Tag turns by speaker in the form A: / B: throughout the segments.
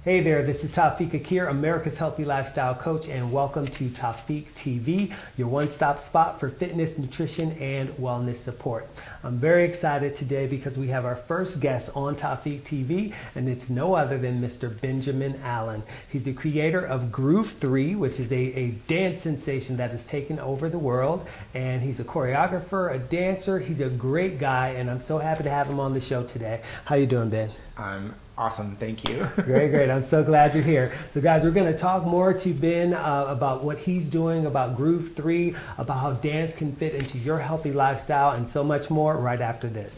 A: Hey there, this is Tawfiq Akir, America's Healthy Lifestyle Coach, and welcome to Tawfiq TV, your one-stop spot for fitness, nutrition, and wellness support. I'm very excited today because we have our first guest on Tawfiq TV, and it's no other than Mr. Benjamin Allen. He's the creator of Groove 3, which is a dance sensation that has taken over the world, and he's a choreographer, a dancer. He's a great guy, and I'm so happy to have him on the show today. How you doing, Ben?
B: I'm awesome, thank you.
A: Great. I'm so glad you're here. So guys, we're going to talk more to Ben about what he's doing, about Groove 3, about how dance can fit into your healthy lifestyle, and so much more right after this.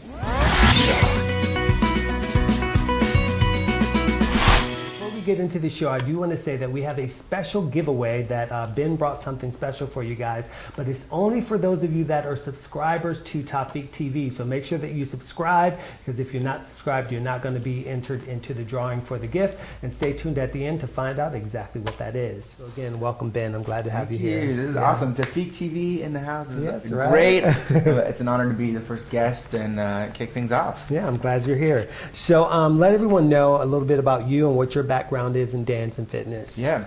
A: Get into the show, I do want to say that we have a special giveaway that Ben brought something special for you guys, but it's only for those of you that are subscribers to Tawfiq TV. So make sure that you subscribe, because if you're not subscribed, you're not going to be entered into the drawing for the gift. And stay tuned at the end to find out exactly what that is. So again, welcome, Ben. I'm glad to have you here.
B: This is awesome. Tawfiq TV in the house is
A: Yes,
B: great. It's an honor to be the first guest and kick things off.
A: Yeah, I'm glad you're here. So let everyone know a little bit about you and what your background is in dance and fitness.
B: Yeah.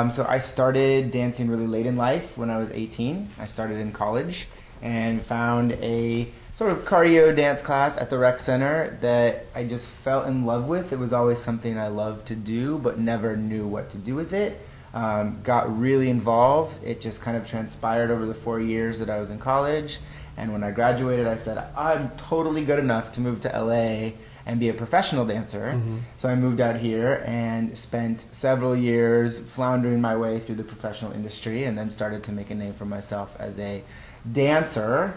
B: So I started dancing really late in life when I was 18. I started in college and found a sort of cardio dance class at the rec center that I just fell in love with. It was always something I loved to do but never knew what to do with it. Got really involved. It just kind of transpired over the 4 years that I was in college. And when I graduated, I said, I'm totally good enough to move to LA and be a professional dancer. So I moved out here and spent several years floundering my way through the professional industry, and then started to make a name for myself as a dancer,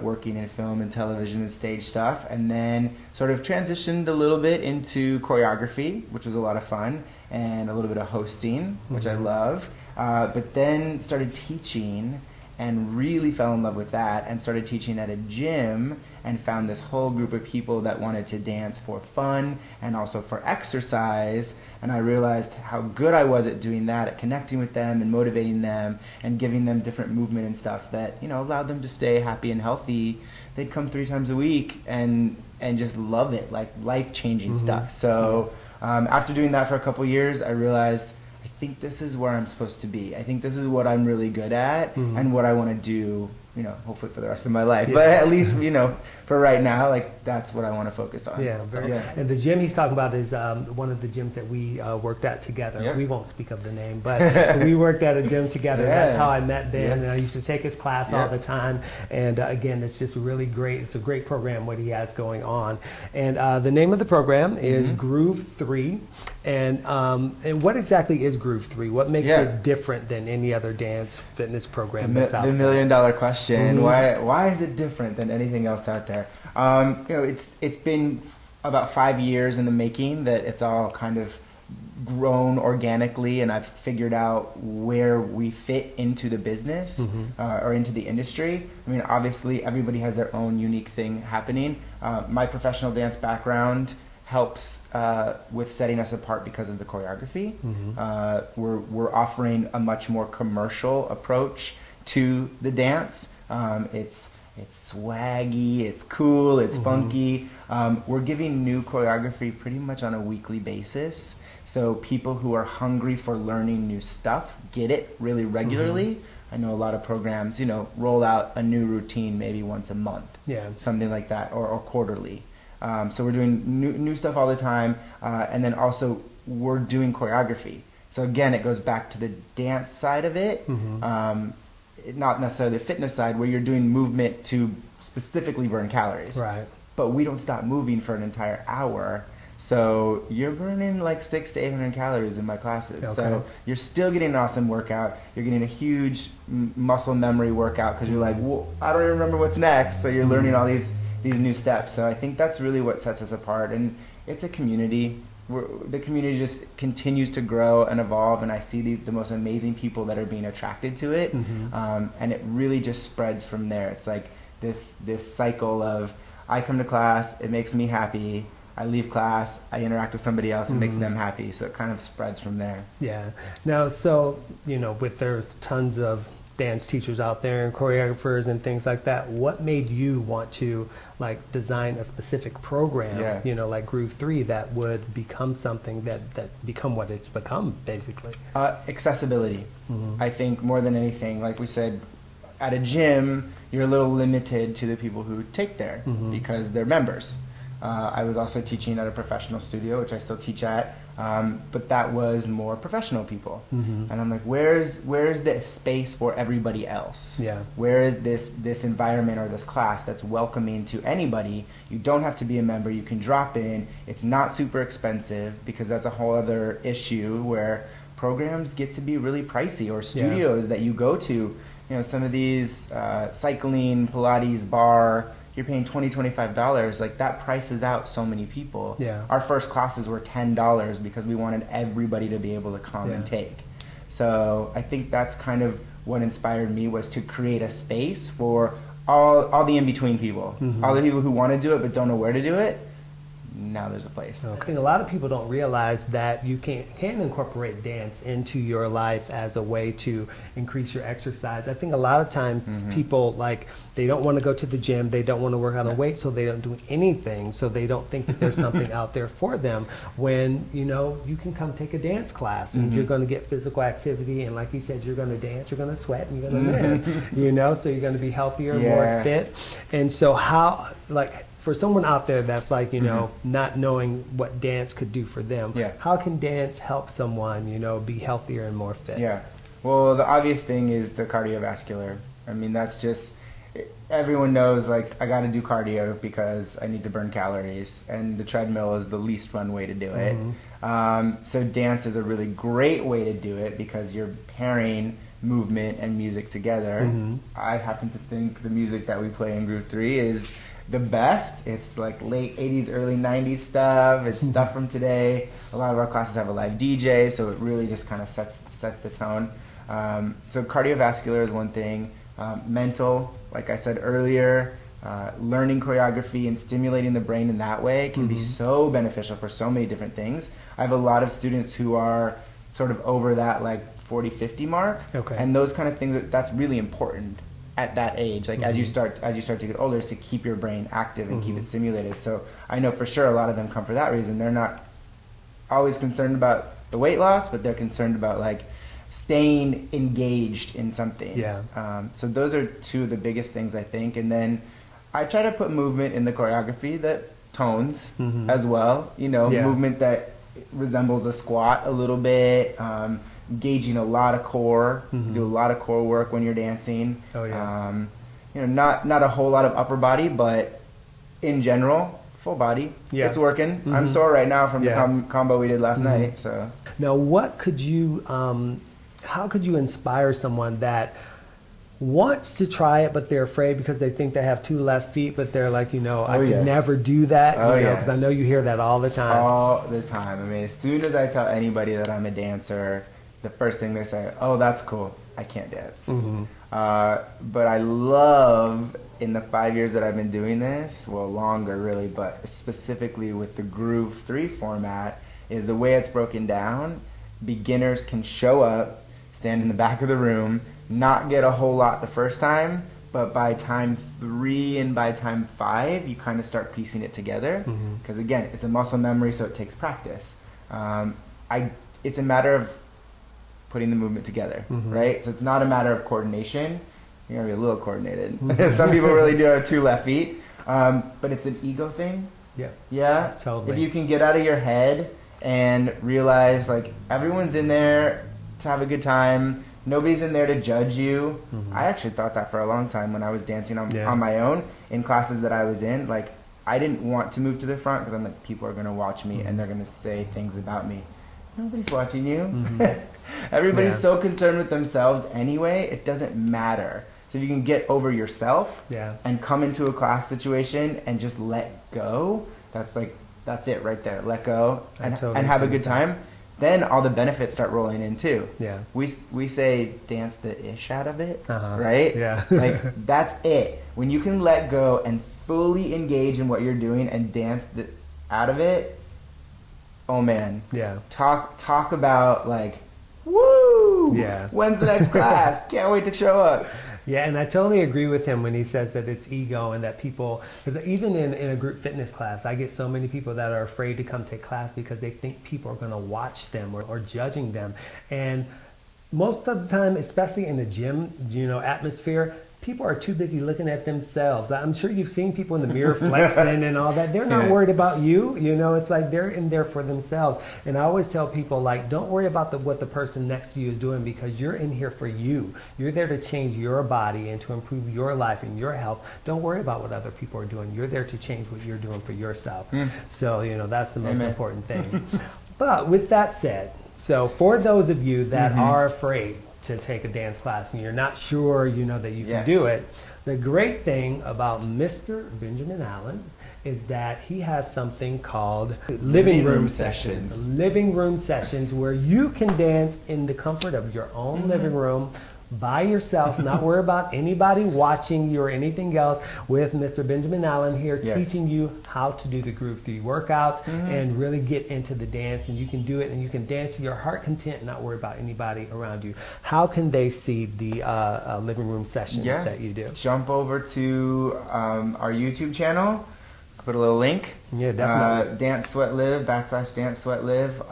B: working in film and television and stage stuff, and then sort of transitioned a little bit into choreography, which was a lot of fun, and a little bit of hosting, which I love, but then started teaching and really fell in love with that, and started teaching at a gym and found this whole group of people that wanted to dance for fun and also for exercise. And I realized how good I was at doing that, at connecting with them and motivating them and giving them different movement and stuff that, you know, allowed them to stay happy and healthy. They'd come 3 times a week and just love it, like life-changing stuff. So after doing that for a couple years, I realized, I think this is where I'm supposed to be. I think this is what I'm really good at and what I want to do, you know, hopefully for the rest of my life. But at least, you know, for right now, like, that's what I want to focus on.
A: Yeah, And the gym he's talking about is one of the gyms that we worked at together. We won't speak of the name, but we worked at a gym together. That's how I met Ben, and I used to take his class all the time. And again, it's just really great. It's a great program what he has going on. And the name of the program is Groove 3. And what exactly is Groove 3? What makes it different than any other dance fitness program that's out there?
B: The million-dollar question. Why is it different than anything else out there? You know, it's been about 5 years in the making that it's all kind of grown organically, and I've figured out where we fit into the business or into the industry. I mean, obviously everybody has their own unique thing happening. My professional dance background helps with setting us apart because of the choreography. We're offering a much more commercial approach to the dance. It's swaggy, it's cool, it's funky. We're giving new choreography pretty much on a weekly basis. So people who are hungry for learning new stuff get it really regularly. I know a lot of programs, you know, roll out a new routine maybe once a month, something like that, or quarterly. So we're doing new stuff all the time, and then also we're doing choreography. So again, it goes back to the dance side of it, not necessarily the fitness side, where you're doing movement to specifically burn calories. But we don't stop moving for an entire hour. So you're burning like 600 to 800 calories in my classes. So you're still getting an awesome workout. You're getting a huge muscle memory workout because you're like, well, I don't even remember what's next. So you're learning all these new steps. So I think that's really what sets us apart. And it's a community. The community just continues to grow and evolve, and I see the most amazing people that are being attracted to it. And it really just spreads from there. It's like this cycle of, I come to class, it makes me happy. I leave class, I interact with somebody else, it makes them happy. So it kind of spreads from there.
A: Now, so, you know, there's tons of dance teachers out there and choreographers and things like that. What made you want to like design a specific program,
B: Yeah.
A: you know, like Groove 3 that would become something that become what it's become basically?
B: Accessibility. I think more than anything, like we said, at a gym, you're a little limited to the people who take there because they're members. I was also teaching at a professional studio, which I still teach at, but that was more professional people. And I'm like, where's the space for everybody else?
A: Yeah.
B: Where is this environment or this class that's welcoming to anybody? You don't have to be a member. You can drop in. It's not super expensive, because that's a whole other issue where programs get to be really pricey, or studios that you go to. You know, some of these cycling, Pilates, bar, you're paying $20, $25. Like, that prices out so many people.
A: Yeah.
B: Our first classes were $10 because we wanted everybody to be able to come and take. So I think that's kind of what inspired me, was to create a space for all the in-between people. All the people who want to do it but don't know where to do it. Now there's a place.
A: I think a lot of people don't realize that you can incorporate dance into your life as a way to increase your exercise. I think a lot of times people, like, they don't want to go to the gym, they don't want to work out a weight, so they don't do anything, so they don't think that there's something out there for them, when, you know, you can come take a dance class and you're going to get physical activity, and like you said, you're going to dance, you're going to sweat, and you're going to live, you know, so you're going to be healthier, more fit. And so how, like, for someone out there that's like, you know, not knowing what dance could do for them, how can dance help someone, you know, be healthier and more fit?
B: Yeah. Well, the obvious thing is the cardiovascular. I mean, that's just, everyone knows, like, I got to do cardio because I need to burn calories, and the treadmill is the least fun way to do it. So dance is a really great way to do it, because you're pairing movement and music together. I happen to think the music that we play in Groove 3 is the best. It's like late 80s, early 90s stuff. It's stuff from today. A lot of our classes have a live DJ, so it really just kind of sets the tone. So cardiovascular is one thing. Mental, like I said earlier, learning choreography and stimulating the brain in that way can be so beneficial for so many different things. I have a lot of students who are sort of over that like 40, 50 mark, and those kind of things, that's really important at that age, like as you start to get older, is to keep your brain active and keep it stimulated. So I know for sure a lot of them come for that reason. They're not always concerned about the weight loss, but they're concerned about like staying engaged in something. So those are two of the biggest things, I think. And then I try to put movement in the choreography that tones as well, you know, movement that resembles a squat a little bit, engaging a lot of core, do a lot of core work when you're dancing. You know, not a whole lot of upper body, but in general, full body. It's working. I'm sore right now from the combo we did last night. So
A: now, what could you, how could you inspire someone that wants to try it, but they're afraid because they think they have two left feet, but they're like, you know, I could never do that, you know, because I know you hear that all the time.
B: All the time. I mean, as soon as I tell anybody that I'm a dancer, the first thing they say, oh, that's cool, I can't dance. But I love, in the 5 years that I've been doing this, well, longer really, but specifically with the Groove 3 format, is the way it's broken down. Beginners can show up, stand in the back of the room, not get a whole lot the first time, but by time 3 and by time 5, you kind of start piecing it together. Because again, it's a muscle memory, so it takes practice. It's a matter of putting the movement together, right? So it's not a matter of coordination. You're gonna be a little coordinated. Some people really do have two left feet, but it's an ego thing. Totally. If you can get out of your head and realize, like, everyone's in there to have a good time. Nobody's in there to judge you. I actually thought that for a long time when I was dancing on my own in classes that I was in. Like, I didn't want to move to the front because I'm like, people are gonna watch me and they're gonna say things about me. Nobody's watching you. Everybody's so concerned with themselves anyway, it doesn't matter. So if you can get over yourself and come into a class situation and just let go, that's it right there. Let go and have a good time. Then all the benefits start rolling in too. We say dance the ish out of it, right? Like, that's it. When you can let go and fully engage in what you're doing and dance out of it, oh man. Talk about like, woo! Woo!
A: Yeah.
B: When's the next class? Can't wait to show up.
A: Yeah, and I totally agree with him when he says that it's ego and that people, because even in a group fitness class, I get so many people that are afraid to come take class because they think people are going to watch them or judging them. And most of the time, especially in the gym, atmosphere, people are too busy looking at themselves. I'm sure you've seen people in the mirror flexing and all that. They're not worried about you. It's like they're in there for themselves. And I always tell people, like, don't worry about what the person next to you is doing, because you're in here for you. You're there to change your body and to improve your life and your health. Don't worry about what other people are doing. You're there to change what you're doing for yourself. So, that's the most important thing. But with that said, so for those of you that are afraid to take a dance class and you're not sure, that you can do it, the great thing about Mr. Benjamin Allen is that he has something called living room sessions. Living room sessions where you can dance in the comfort of your own living room by yourself, not worry about anybody watching you or anything else, with Mr. Benjamin Allen here teaching you how to do the Groove 3 workouts and really get into the dance. And you can do it and you can dance to your heart content and not worry about anybody around you. How can they see the living room sessions that you do?
B: Jump over to our YouTube channel. Put a little link.
A: Yeah, definitely.
B: Dance Sweat Live / Dance Sweat Live.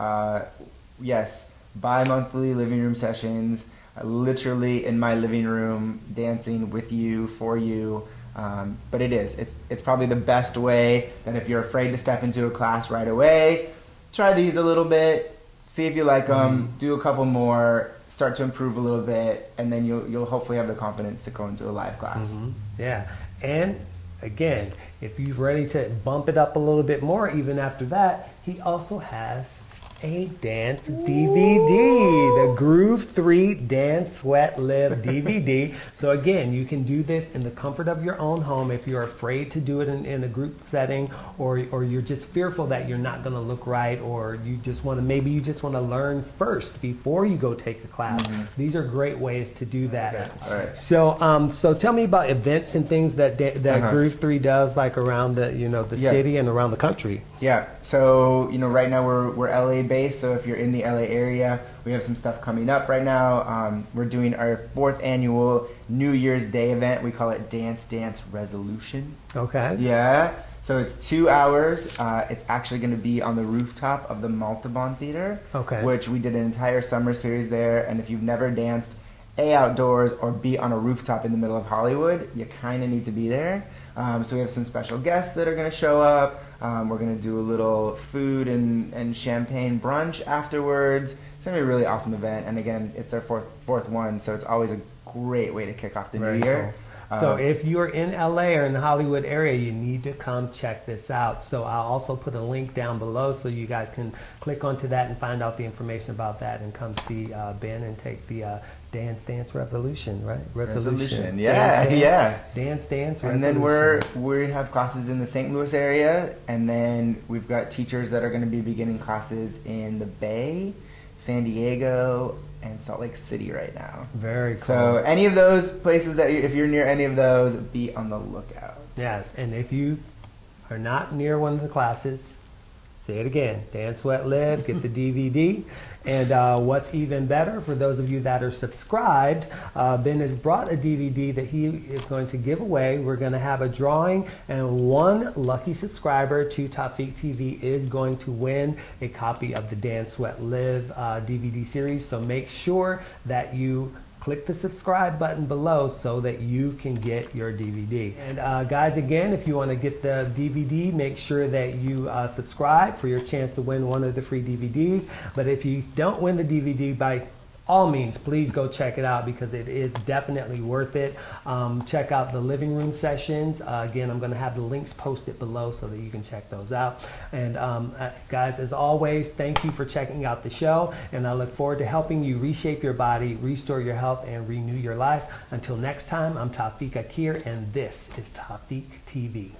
B: Yes, bi-monthly living room sessions. Literally in my living room, dancing with you, for you. But it's probably the best way that if you're afraid to step into a class right away, try these a little bit, see if you like them, do a couple more, start to improve a little bit, and then you'll hopefully have the confidence to go into a live class.
A: Yeah, and again, if you're ready to bump it up a little bit more even after that, he also has a dance DVD, the Groove 3 Dance Sweat Live DVD. So again, you can do this in the comfort of your own home if you're afraid to do it in a group setting, or you're just fearful that you're not going to look right, or you just want to learn first before you go take a class. These are great ways to do that.
B: Right.
A: So tell me about events and things that Groove 3 does, like around the city and around the country.
B: Yeah. So right now we're LA based, so if you're in the LA area, we have some stuff coming up right now. We're doing our 4th annual New Year's Day event. We call it Dance Dance Resolution.
A: Okay.
B: Yeah. So it's 2 hours. It's actually going to be on the rooftop of the Maltabon Theater, which we did an entire summer series there. And if you've never danced outdoors or be on a rooftop in the middle of Hollywood, you kind of need to be there. So we have some special guests that are going to show up. We're going to do a little food and champagne brunch afterwards. It's going to be a really awesome event. And again, it's our fourth one, so it's always a great way to kick off the new year.
A: Cool. So if you're in LA or in the Hollywood area, you need to come check this out. So I'll also put a link down below so you guys can click onto that and find out the information about that and come see Ben and take the Dance Dance Revolution, right? Resolution.
B: Yeah,
A: Dance Dance Resolution.
B: And then we have classes in the St. Louis area, and then we've got teachers that are going to be beginning classes in the Bay, San Diego, and Salt Lake City right now.
A: Very cool.
B: So any of those places if you're near any of those, be on the lookout.
A: Yes, and if you are not near one of the classes, say it again, Dance Sweat Live, get the DVD. And what's even better, for those of you that are subscribed, Ben has brought a DVD that he is going to give away. We're going to have a drawing, and one lucky subscriber to Tafiq TV is going to win a copy of the Dance Sweat Live DVD series. So make sure that you click the subscribe button below so that you can get your DVD. And guys, again, if you want to get the DVD, make sure that you subscribe for your chance to win one of the free DVDs. But if you don't win the DVD, by all means, please go check it out, because it is definitely worth it. Check out the living room sessions. Again, I'm going to have the links posted below so that you can check those out. And guys, as always, thank you for checking out the show, and I look forward to helping you reshape your body, restore your health, and renew your life. Until next time, I'm Tafiq Akir, and this is Tafiq TV.